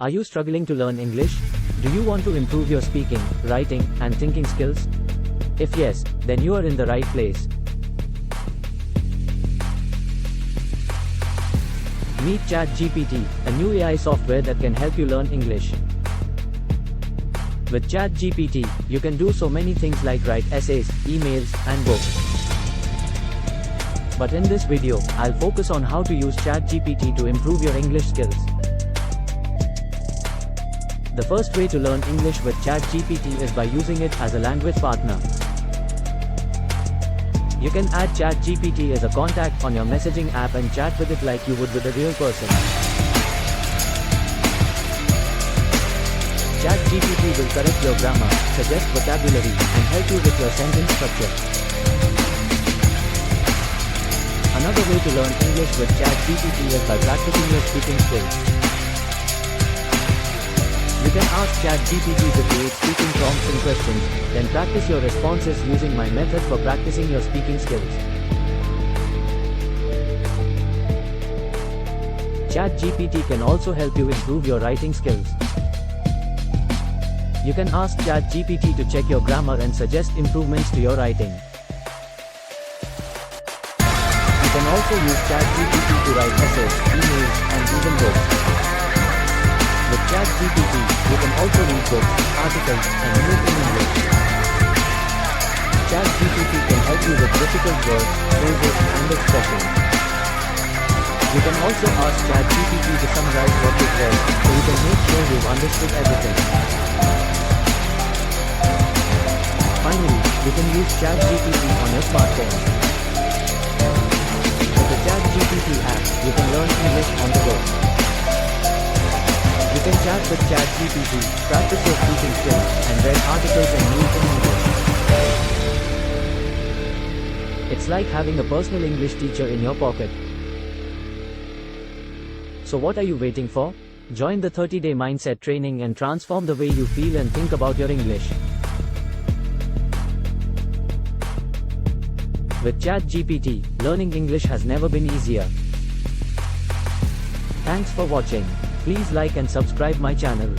Are you struggling to learn English? Do you want to improve your speaking, writing, and thinking skills? If yes, then you are in the right place. Meet ChatGPT, a new AI software that can help you learn English. With ChatGPT, you can do so many things like write essays, emails, and books. But in this video, I'll focus on how to use ChatGPT to improve your English skills. The first way to learn English with ChatGPT is by using it as a language partner. You can add ChatGPT as a contact on your messaging app and chat with it like you would with a real person. ChatGPT will correct your grammar, suggest vocabulary, and help you with your sentence structure. Another way to learn English with ChatGPT is by practicing your speaking skills. You can ask ChatGPT to create speaking prompts and questions, then practice your responses using my method for practicing your speaking skills. ChatGPT can also help you improve your writing skills. You can ask ChatGPT to check your grammar and suggest improvements to your writing. You can also use ChatGPT to write essays, emails, and even books. With ChatGPT, you can also read books, articles, and news in English. ChatGPT can help you with difficult words, phrases, and expressions. You can also ask ChatGPT to summarize what you've read, so you can make sure you've understood everything. Finally, you can use ChatGPT on your smartphone. With the ChatGPT app, you can learn English on the go. You can chat with ChatGPT, practice your speaking skills, and read articles and news in English. It's like having a personal English teacher in your pocket. So what are you waiting for? Join the 30-day mindset training and transform the way you feel and think about your English. With ChatGPT, learning English has never been easier. Thanks for watching. Please like and subscribe my channel.